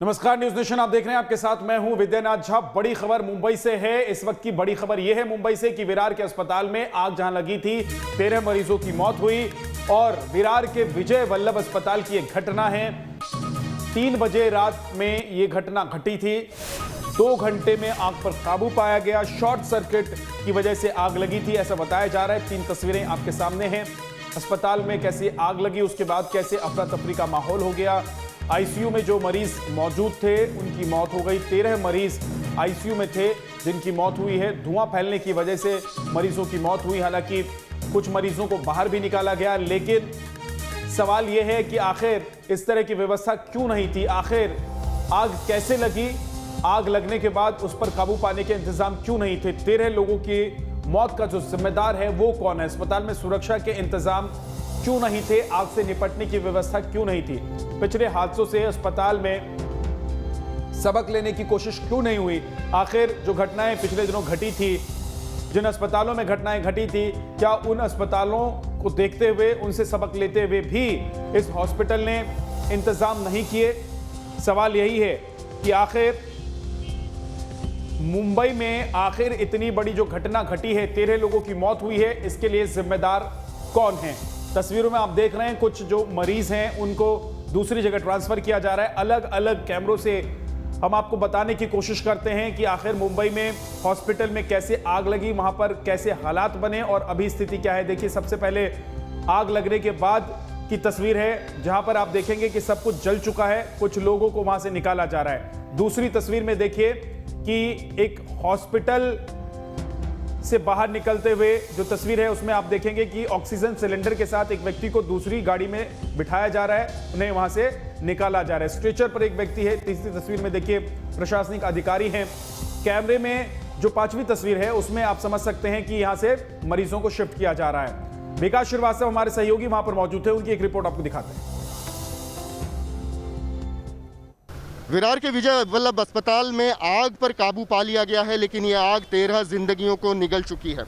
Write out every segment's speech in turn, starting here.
नमस्कार, news nation आप देख रहे हैं। आपके साथ मैं हूं विद्यानाथ झा। बड़ी खबर मुंबई से है। इस वक्त की बड़ी खबर यह है मुंबई से कि विरार के अस्पताल में आग जहां लगी थी, 13 मरीजों की मौत हुई। और विरार के विजय वल्लभ अस्पताल की एक घटना है। 3 बजे रात में यह घटना घटी थी। 2 घंटे में आग पर काबू पाया गया। शॉर्ट सर्किट की वजह से आग लगी थी, ऐसा बताया जा रहा है। 3 तस्वीरें आपके सामने हैं। अस्पताल में कैसे आग लगी, उसके बाद कैसे अफरा तफरी का माहौल हो गया। आईसीयू में जो मरीज मौजूद थे उनकी मौत हो गई। 13 मरीज आईसीयू में थे जिनकी मौत हुई है। धुआं फैलने की वजह से मरीजों की मौत हुई। हालांकि कुछ मरीजों को बाहर भी निकाला गया, लेकिन सवाल यह है कि आखिर इस तरह की व्यवस्था क्यों नहीं थी। आखिर आग कैसे लगी, आग लगने के बाद उस पर काबू पाने के इंतजाम क्यों नहीं थे। 13 लोगों की मौत का जो जिम्मेदार है वो कौन है। अस्पताल में सुरक्षा के इंतजाम क्यों नहीं थे, आग से निपटने की व्यवस्था क्यों नहीं थी। पिछले हादसों से अस्पताल में सबक लेने की कोशिश क्यों नहीं हुई। आखिर जो घटनाएं पिछले दिनों घटी थी, जिन अस्पतालों में घटनाएं घटी थी, क्या उन अस्पतालों को देखते हुए, उनसे सबक लेते हुए भी इस हॉस्पिटल ने इंतजाम नहीं किए। सवाल यही है कि आखिर मुंबई में आखिर इतनी बड़ी जो घटना घटी है, 13 लोगों की मौत हुई है, इसके लिए जिम्मेदार कौन है। तस्वीरों में आप देख रहे हैं कुछ जो मरीज हैं उनको दूसरी जगह ट्रांसफर किया जा रहा है। अलग अलग कैमरों से हम आपको बताने की कोशिश करते हैं कि आखिर मुंबई में हॉस्पिटल में कैसे आग लगी, वहां पर कैसे हालात बने और अभी स्थिति क्या है। देखिए, सबसे पहले आग लगने के बाद की तस्वीर है जहां पर आप देखेंगे कि सब कुछ जल चुका है। कुछ लोगों को वहां से निकाला जा रहा है। दूसरी तस्वीर में देखिए कि एक हॉस्पिटल से बाहर निकलते हुए जो तस्वीर है उसमें आप देखेंगे कि ऑक्सीजन सिलेंडर के साथ एक व्यक्ति को दूसरी गाड़ी में बिठाया जा रहा है, उन्हें वहां से निकाला जा रहा है। स्ट्रेचर पर एक व्यक्ति है। तीसरी तस्वीर में देखिए प्रशासनिक अधिकारी हैं। कैमरे में जो 5वीं तस्वीर है उसमें आप समझ सकते हैं कि यहां से मरीजों को शिफ्ट किया जा रहा है। विकास श्रीवास्तव हमारे सहयोगी वहां पर मौजूद थे, उनकी एक रिपोर्ट आपको दिखाते हैं। विरार के विजय वल्लभ अस्पताल में आग पर काबू पा लिया गया है, लेकिन यह आग 13 जिंदगियों को निगल चुकी है।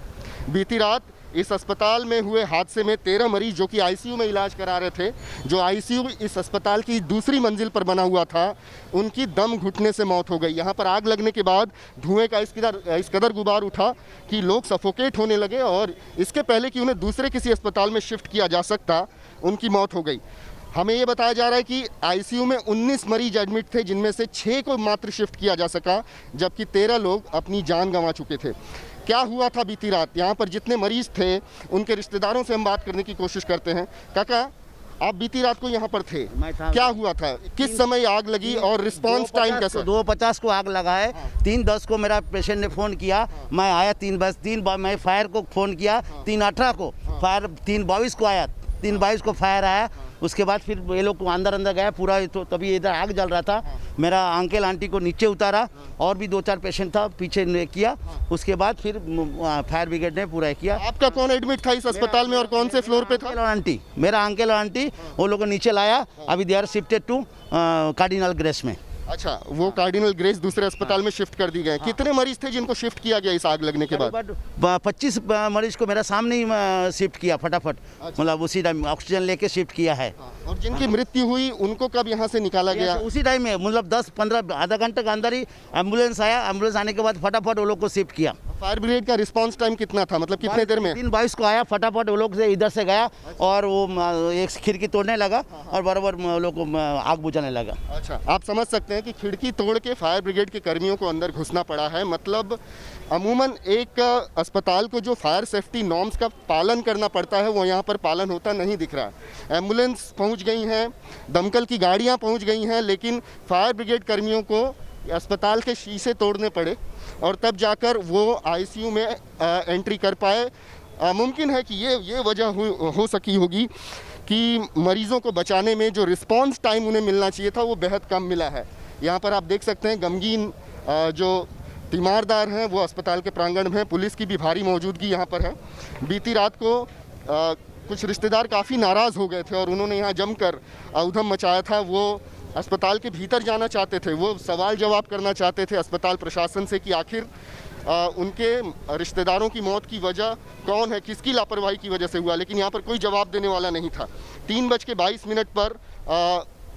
बीती रात इस अस्पताल में हुए हादसे में 13 मरीज जो कि आईसीयू में इलाज करा रहे थे, जो आईसीयू इस अस्पताल की दूसरी मंजिल पर बना हुआ था, उनकी दम घुटने से मौत हो गई। यहाँ पर आग लगने के बाद धुएं का इस कदर गुबार उठा कि लोग सफोकेट होने लगे और इसके पहले कि उन्हें दूसरे किसी अस्पताल में शिफ्ट किया जा सकता, उनकी मौत हो गई। हमें ये बताया जा रहा है कि आईसीयू में 19 मरीज एडमिट थे, जिनमें से 6 को मात्र शिफ्ट किया जा सका, जबकि 13 लोग अपनी जान गंवा चुके थे। क्या हुआ था बीती रात, यहाँ पर जितने मरीज थे उनके रिश्तेदारों से हम बात करने की कोशिश करते हैं। काका, आप बीती रात को यहाँ पर थे, क्या हुआ था, किस समय आग लगी और रिस्पांस टाइम कैसा? 2:50 को आग लगा है। 3:10 को मेरा पेशेंट ने फ़ोन किया, मैं आया 3 मैं फायर को फ़ोन किया 3:18 को, फायर 3:22 को आया, 3:22 को फायर आया। उसके बाद फिर ये लोग अंदर गया पूरा, तो तभी इधर आग जल रहा था। मेरा अंकल आंटी को नीचे उतारा और भी 2-4 पेशेंट था पीछे ने किया। उसके बाद फिर फायर ब्रिगेड ने पूरा किया। आपका कौन एडमिट था इस अस्पताल में और कौन से फ्लोर पे था? आंटी, मेरा अंकल और आंटी वो लोग को नीचे लाया। अभी they are shifted to cardinal grace में। अच्छा, वो कार्डिनल ग्रेस दूसरे अस्पताल में शिफ्ट कर दी गए। कितने मरीज थे जिनको शिफ्ट किया गया इस आग लगने के बाद? 25 मरीज को मेरा सामने ही शिफ्ट किया फटाफट। मतलब उसी टाइम ऑक्सीजन लेके शिफ्ट किया है। और जिनकी मृत्यु हुई उनको कब यहाँ से निकाला गया? उसी टाइम में, मतलब 10-15 आधा घंटे के अंदर ही एम्बुलेंस आया। एम्बुलेंस आने के बाद फटाफट वो लोग को शिफ्ट किया। फायर ब्रिगेड का रिस्पांस टाइम कितना था, मतलब कितने देर में? 3:22 को आया, फटाफट वो लोग से इधर से गया और वो एक खिड़की तोड़ने लगा और बराबर लोग को आग बुझाने लगा। अच्छा, आप समझ सकते हैं कि खिड़की तोड़ के फायर ब्रिगेड के कर्मियों को अंदर घुसना पड़ा है। मतलब अमूमन एक अस्पताल को जो फायर सेफ्टी नॉर्म्स का पालन करना पड़ता है वो यहाँ पर पालन होता नहीं दिख रहा। एम्बुलेंस पहुँच गई हैं, दमकल की गाड़ियाँ पहुँच गई हैं, लेकिन फायर ब्रिगेड कर्मियों को अस्पताल के शीशे तोड़ने पड़े और तब जाकर वो आईसीयू में एंट्री कर पाए। मुमकिन है कि ये वजह हो सकी होगी कि मरीज़ों को बचाने में जो रिस्पांस टाइम उन्हें मिलना चाहिए था वो बेहद कम मिला है। यहाँ पर आप देख सकते हैं गमगीन जो तीमारदार हैं वो अस्पताल के प्रांगण में, पुलिस की भी भारी मौजूदगी यहाँ पर है। बीती रात को कुछ रिश्तेदार काफ़ी नाराज़ हो गए थे और उन्होंने यहाँ जमकर उधम मचाया था। वो अस्पताल के भीतर जाना चाहते थे, वो सवाल जवाब करना चाहते थे अस्पताल प्रशासन से कि आखिर उनके रिश्तेदारों की मौत की वजह कौन है, किसकी लापरवाही की वजह से हुआ, लेकिन यहाँ पर कोई जवाब देने वाला नहीं था। 3:22 पर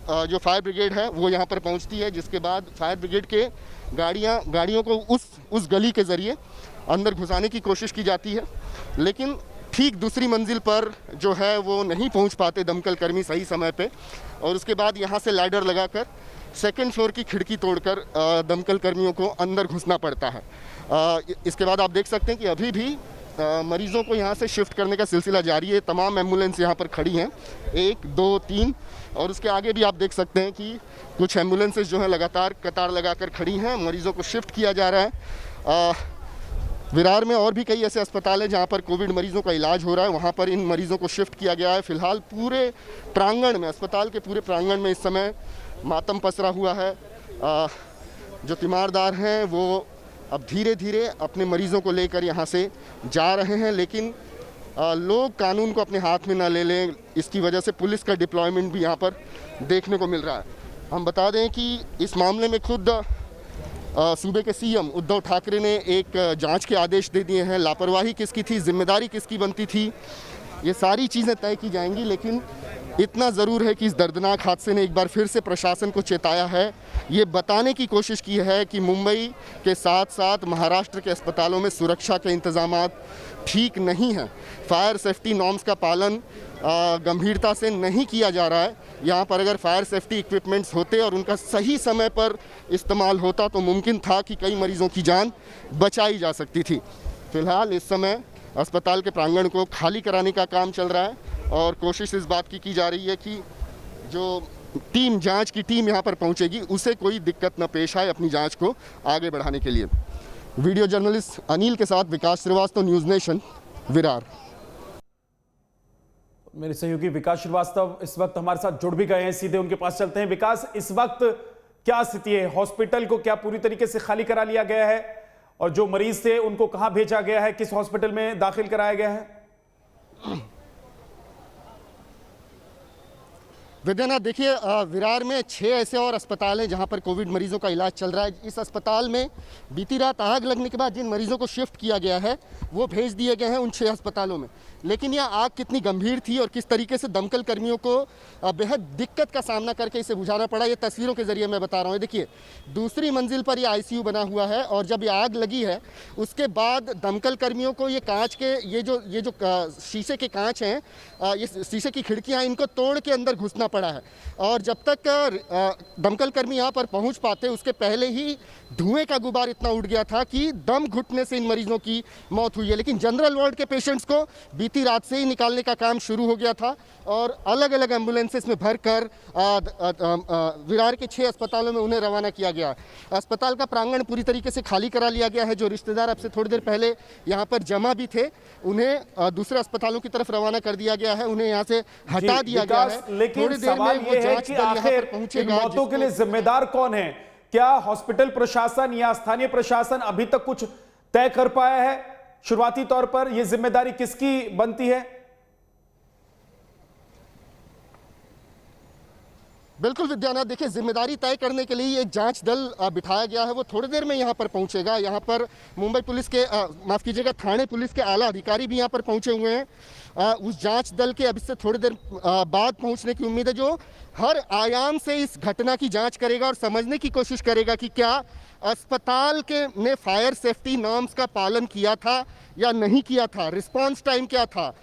जो फायर ब्रिगेड है वो यहाँ पर पहुँचती है, जिसके बाद फायर ब्रिगेड के गाड़ियों को उस गली के ज़रिए अंदर घुसाने की कोशिश की जाती है, लेकिन ठीक दूसरी मंजिल पर जो है वो नहीं पहुंच पाते दमकल कर्मी सही समय पे, और उसके बाद यहाँ से लैडर लगाकर सेकंड फ्लोर की खिड़की तोड़कर दमकल कर्मियों को अंदर घुसना पड़ता है। इसके बाद आप देख सकते हैं कि अभी भी मरीज़ों को यहाँ से शिफ्ट करने का सिलसिला जारी है। तमाम एम्बुलेंस यहाँ पर खड़ी हैं, 1 2 3, और उसके आगे भी आप देख सकते हैं कि कुछ एम्बुलेंसेज जो हैं लगातार कतार लगाकर खड़ी हैं, मरीज़ों को शिफ्ट किया जा रहा है। विरार में और भी कई ऐसे अस्पताल हैं जहाँ पर कोविड मरीज़ों का इलाज हो रहा है, वहाँ पर इन मरीज़ों को शिफ्ट किया गया है। फिलहाल पूरे प्रांगण में, अस्पताल के पूरे प्रांगण में इस समय मातम पसरा हुआ है। जो तीमारदार हैं वो अब धीरे धीरे अपने मरीज़ों को लेकर यहाँ से जा रहे हैं, लेकिन लोग कानून को अपने हाथ में ना ले लें, इसकी वजह से पुलिस का डिप्लॉयमेंट भी यहाँ पर देखने को मिल रहा है। हम बता दें कि इस मामले में खुद सूबे के सीएम उद्धव ठाकरे ने एक जांच के आदेश दे दिए हैं। लापरवाही किसकी थी, जिम्मेदारी किसकी बनती थी, ये सारी चीज़ें तय की जाएंगी, लेकिन इतना ज़रूर है कि इस दर्दनाक हादसे ने एक बार फिर से प्रशासन को चेताया है, ये बताने की कोशिश की है कि मुंबई के साथ साथ महाराष्ट्र के अस्पतालों में सुरक्षा के इंतजामात ठीक नहीं हैं। फायर सेफ्टी नॉर्म्स का पालन गंभीरता से नहीं किया जा रहा है। यहाँ पर अगर फायर सेफ्टी इक्विपमेंट्स होते और उनका सही समय पर इस्तेमाल होता तो मुमकिन था कि कई मरीज़ों की जान बचाई जा सकती थी। फिलहाल इस समय अस्पताल के प्रांगण को खाली कराने का काम चल रहा है और कोशिश इस बात की जा रही है कि जो जांच की टीम यहाँ पर पहुँचेगी उसे कोई दिक्कत न पेश आए अपनी जांच को आगे बढ़ाने के लिए। वीडियो जर्नलिस्ट अनिल के साथ विकास श्रीवास्तव, न्यूज़ नेशन, विरार। मेरे सहयोगी विकास श्रीवास्तव इस वक्त हमारे साथ जुड़ भी गए हैं, सीधे उनके पास चलते हैं। विकास, इस वक्त क्या स्थिति है? हॉस्पिटल को क्या पूरी तरीके से खाली करा लिया गया है, और जो मरीज थे उनको कहां भेजा गया है, किस हॉस्पिटल में दाखिल कराया गया है? विद्यानाथ, देखिए विरार में 6 ऐसे और अस्पताल हैं जहां पर कोविड मरीजों का इलाज चल रहा है। इस अस्पताल में बीती रात आग लगने के बाद जिन मरीजों को शिफ्ट किया गया है वो भेज दिए गए हैं उन 6 अस्पतालों में। लेकिन यह आग कितनी गंभीर थी और किस तरीके से दमकल कर्मियों को बेहद दिक्कत का सामना करके इसे बुझाना पड़ा, ये तस्वीरों के जरिए मैं बता रहा हूँ। देखिए, दूसरी मंजिल पर ये आईसीयू बना हुआ है और जब ये आग लगी है उसके बाद दमकल कर्मियों को ये कांच के ये जो शीशे के कांच हैं, ये शीशे की खिड़कियाँ हैं, इनको तोड़ के अंदर घुसना पड़ा है। और जब तक दमकल कर्मी यहाँ पर पहुँच पाते उसके पहले ही धुएं का गुबार इतना उठ गया था कि दम घुटने से इन मरीजों की मौत हुई है। लेकिन जनरल वार्ड के पेशेंट्स को बीती रात से ही निकालने का काम शुरू हो गया था और अलग अलग एम्बुलेंसेस में भरकर विरार के 6 अस्पतालों में उन्हें रवाना किया गया। अस्पताल का प्रांगण पूरी तरीके से खाली करा लिया गया है। जो रिश्तेदार अब से थोड़ी देर पहले यहाँ पर जमा भी थे उन्हें दूसरे अस्पतालों की तरफ रवाना कर दिया गया है, उन्हें यहाँ से हटा दिया गया है। लेकिन सवाल ये है कि आखिर इन मौतों के लिए जिम्मेदार कौन है? क्या हॉस्पिटल प्रशासन या स्थानीय प्रशासन अभी तक कुछ तय कर पाया है? शुरुआती तौर पर यह जिम्मेदारी किसकी बनती है? बिल्कुल विद्यानाथ, देखिए जिम्मेदारी तय करने के लिए एक जांच दल बिठाया गया है, वो थोड़ी देर में यहाँ पर पहुँचेगा। यहाँ पर मुंबई पुलिस के माफ़ कीजिएगा थाने पुलिस के आला अधिकारी भी यहाँ पर पहुँचे हुए हैं। उस जांच दल के अब इससे थोड़ी देर बाद पहुँचने की उम्मीद है, जो हर आयाम से इस घटना की जांच करेगा और समझने की कोशिश करेगा कि क्या अस्पताल के ने फायर सेफ्टी नॉर्म्स का पालन किया था या नहीं किया था, रिस्पांस टाइम क्या था,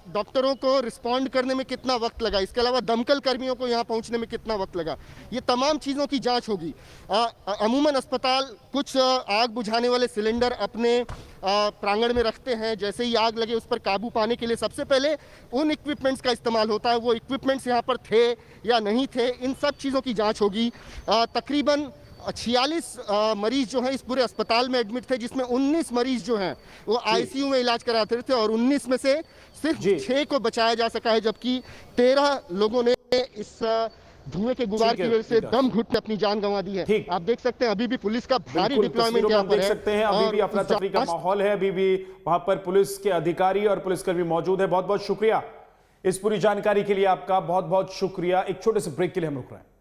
डॉक्टरों को रिस्पॉन्ड करने में कितना वक्त लगा, इसके अलावा दमकल कर्मियों को यहाँ पहुँचने में कितना वक्त लगा, ये तमाम चीज़ों की जांच होगी। अमूमन अस्पताल कुछ आग बुझाने वाले सिलेंडर अपने प्रांगण में रखते हैं। जैसे ही आग लगे उस पर काबू पाने के लिए सबसे पहले उन इक्विपमेंट्स का इस्तेमाल होता है। वो इक्विपमेंट्स यहाँ पर थे या नहीं थे, इन सब चीज़ों की जाँच होगी। तकरीबन 46 मरीज जो हैं इस पूरे अस्पताल में एडमिट थे, जिसमें 19 मरीज जो हैं वो आईसीयू में इलाज कराते थे और 19 में से सिर्फ 6 को बचाया जा सका है, जबकि 13 लोगों ने इस धुएं के गुबार की वजह से दम घुटने अपनी जान गंवा दी है। आप देख सकते हैं अभी भी पुलिस का भारी डिप्लॉयमेंट यहाँ पर है। देख सकते हैं अभी भी अफरा तफरी का माहौल है, अभी भी वहां पर पुलिस के अधिकारी और पुलिसकर्मी मौजूद है। बहुत बहुत शुक्रिया इस पूरी जानकारी के लिए, आपका बहुत बहुत शुक्रिया। एक छोटे से ब्रेक के लिए हम रुक रहे हैं।